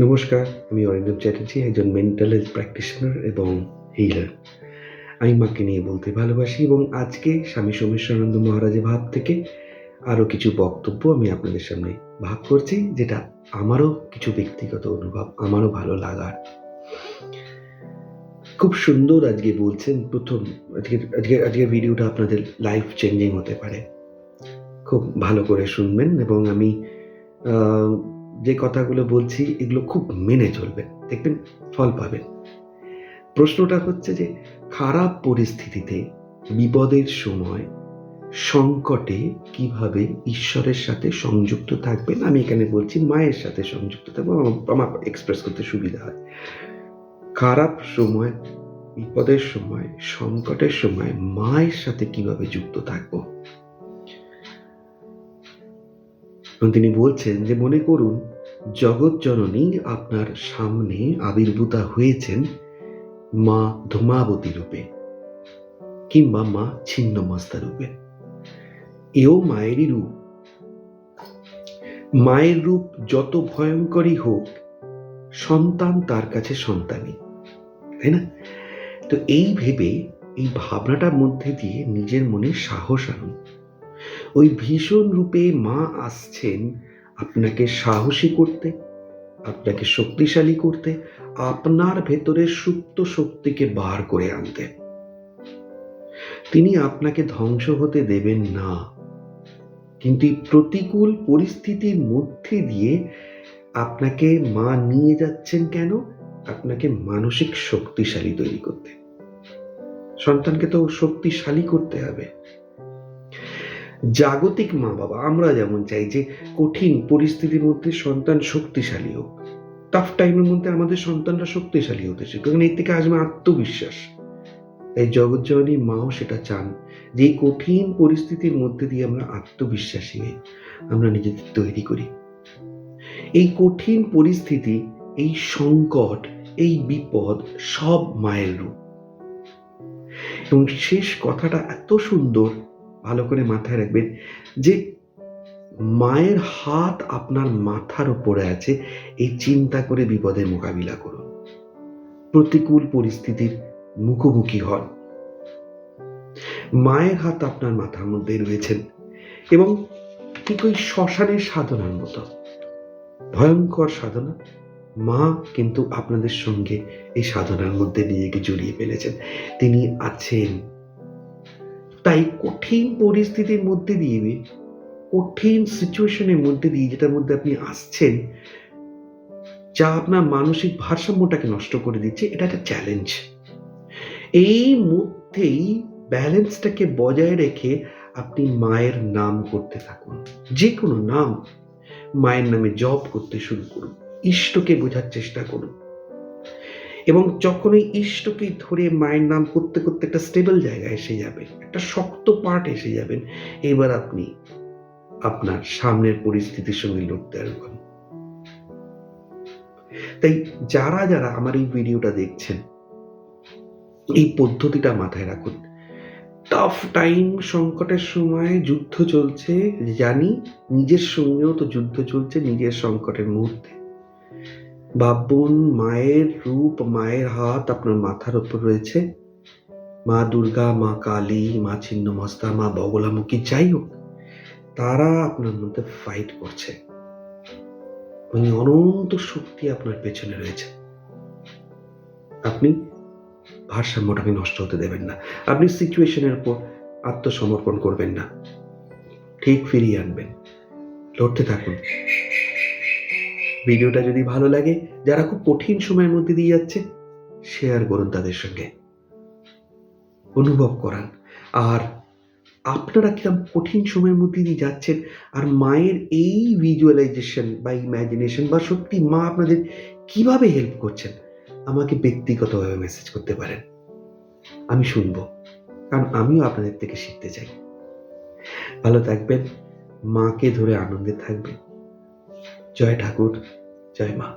নমস্কার, আমি অরিন্দম চ্যাটার্জি, একজন মেন্টাল হেলথ প্র্যাকটিশনার এবং হিলার। আমি মাকে নিয়ে বলতে ভালোবাসি এবং আজকে স্বামী সোমেশ্বরানন্দ মহারাজের ভাব থেকে আরও কিছু বক্তব্য আমি আপনাদের সামনে ভাগ করছি, যেটা আমারও কিছু ব্যক্তিগত অনুভব, আমারও ভালো লাগার। খুব সুন্দর আজকে বলছেন প্রথম, আজকের ভিডিওটা আপনাদের লাইফ চেঞ্জিং হতে পারে। খুব ভালো করে শুনবেন এবং আমি যে কথাগুলো বলছি এগুলো খুব মেনে চলবেন, দেখবেন ফল পাবেন। প্রশ্নটা হচ্ছে যে খারাপ পরিস্থিতিতে, বিপদের সময়, সংকটে কিভাবে ঈশ্বরের সাথে সংযুক্ত থাকবেন। আমি এখানে বলছি মায়ের সাথে সংযুক্ত থাকবো, আমার এক্সপ্রেস করতে সুবিধা হয়। খারাপ সময়, বিপদের সময়, সংকটের সময় মায়ের সাথে কিভাবে যুক্ত থাকবো। তিনি বলছেন যে মনে করুন জগৎ জননী আপনার সামনে আবির্ভূতা হয়েছেন মা ধূমাবতী রূপে কিংবা মা ছিন্নমস্তা রূপে। এও মায়েরই রূপ। মায়ের রূপ যত ভয়ঙ্করই হোক, সন্তান তার কাছে সন্তানই, তাই না? তো এই ভেবে, এই ভাবনাটার মধ্যে দিয়ে নিজের মনে সাহস আনুন। ওই ভীষণ রূপে মা আসছেন আপনাকে সাহসী করতে, আপনাকে শক্তিশালী করতে, আপনার ভেতরের সুপ্ত শক্তিকে বার করে আনতে। তিনি আপনাকে ধ্বংস হতে দেবেন না, কিন্তু প্রতিকূল পরিস্থিতির মধ্যে দিয়ে আপনাকে মা নিয়ে যাচ্ছেন কেন? আপনাকে মানসিক শক্তিশালী তৈরি করতে। সন্তানকে তো শক্তিশালী করতে হবে। জাগতিক মা বাবা আমরা যেমন চাই যে কঠিন পরিস্থিতির মধ্যে সন্তান শক্তিশালী হোক, টাফ টাইমের মধ্যে আমাদের সন্তানরা শক্তিশালী হতে শিখুক, কারণ এর থেকে আসবে আত্মবিশ্বাস। তাই জগৎজননী মাও সেটা চান যে এই কঠিন পরিস্থিতির মধ্যে দিয়ে আমরা আত্মবিশ্বাসী হয়ে আমরা নিজেদের তৈরি করি। এই কঠিন পরিস্থিতি, এই সংকট, এই বিপদ সব মায়ের রূপ। এবং শেষ কথাটা এত সুন্দর, ভালো করে মাথায় রাখবেন যে মায়ের হাত আপনার মাথার উপরে আছে। এই চিন্তা করে বিপদের মোকাবিলা করুন, প্রতিকূল পরিস্থিতির মুখোমুখি হন। মায়ের হাত আপনার মাথার মধ্যে রয়েছেন এবং ঠিক ওই শ্মশানের সাধনার মতো ভয়ঙ্কর সাধনা, মা কিন্তু আপনাদের সঙ্গে এই সাধনার মধ্যে নিজেকে জড়িয়ে ফেলেছেন। তিনি আছেন। তাই কঠিন পরিস্থিতির মধ্যে দিয়ে, কঠিন সিচুয়েশনের মধ্যে দিয়ে, যেটার মধ্যে আপনি আসছেন, যা আপনার মানসিক ভারসাম্যটাকে নষ্ট করে দিচ্ছে, এটা একটা চ্যালেঞ্জ। এই মধ্যেই ব্যালেন্সটাকে বজায় রেখে আপনি মায়ের নাম করতে থাকুন। যে কোনো নাম, মায়ের নামে জপ করতে শুরু করুন, ইষ্টকে বোঝার চেষ্টা করুন। এবং যখন এই ইষ্টকে ধরে মায়ের নাম করতে করতে একটা স্টেবল জায়গায় এসে যাবেন, একটা শক্ত পার্ট এসে যাবেন, এবার আপনি আপনার সামনের পরিস্থিতির সঙ্গে লড়তে পারবেন। তাই যারা যারা আমার এই ভিডিওটা দেখছেন, এই পদ্ধতিটা মাথায় রাখুন। টাফ টাইম, সংকটের সময় যুদ্ধ চলছে, জানি নিজের সঙ্গেও তো যুদ্ধ চলছে নিজের সংকটের মুহূর্তে। ভাবুন মায়ের রূপ, মায়ের হাত আপনার মাথার উপর রয়েছে। মা দুর্গা, মা কালী, মা ছিন্নমস্তা, মা বগলামুখী, যাই হোক, তারা আপনার মধ্যে ফাইট করছে। ওই অনন্ত শক্তি আপনার পেছনে রয়েছে। আপনি ভারসাম্যটাকে নষ্ট হতে দেবেন না। আপনি সিচুয়েশনের উপর আত্মসমর্পণ করবেন না, ঠিক ফিরিয়ে আনবেন। লড়তে থাকুন। ভিডিওটা যদি ভালো লাগে, যারা খুব কঠিন সময়ের মধ্যে দিয়ে যাচ্ছে, শেয়ার করুন তাদের সঙ্গে, অনুভব করান। আর আপনারা কিরকম কঠিন সময়ের মধ্যে দিয়ে যাচ্ছেন, আর মায়ের এই ভিজুয়ালাইজেশন বা ইমাজিনেশন বা সত্যি মা আপনাদের কিভাবে হেল্প করছেন, আমাকে ব্যক্তিগতভাবে মেসেজ করতে পারেন। আমি শুনবো, কারণ আমিও আপনাদের থেকে শিখতে চাই। ভালো থাকবেন, মাকে ধরে আনন্দে থাকবেন। জয় ঠাকুর, জয় মা।